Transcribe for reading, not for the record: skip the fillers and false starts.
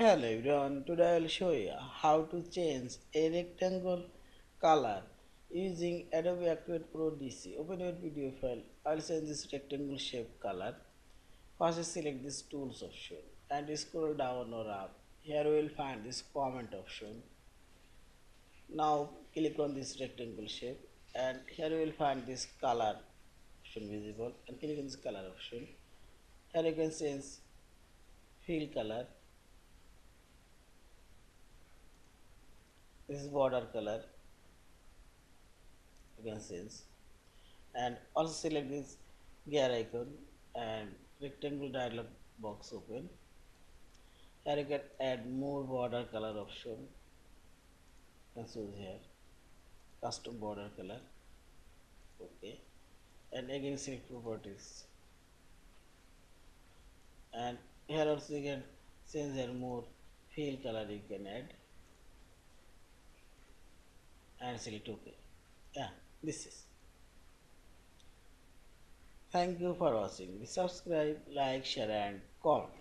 Hello everyone, today I will show you how to change a rectangle color using Adobe Acrobat Pro DC. Open your video file. I will change this rectangle shape color. First select this tools option and scroll down or up. Here we will find this comment option. Now click on this rectangle shape and here we will find this color option visible and click on this color option. Here you can change fill color. This is border color. You can change and also select this gear icon and rectangle dialog box open. Here you can add more border color option. You can choose here custom border color. Okay, and again select properties and here also you can change here more fill color you can add and select OK. Yeah, this is. Thank you for watching. Subscribe, like, share and comment.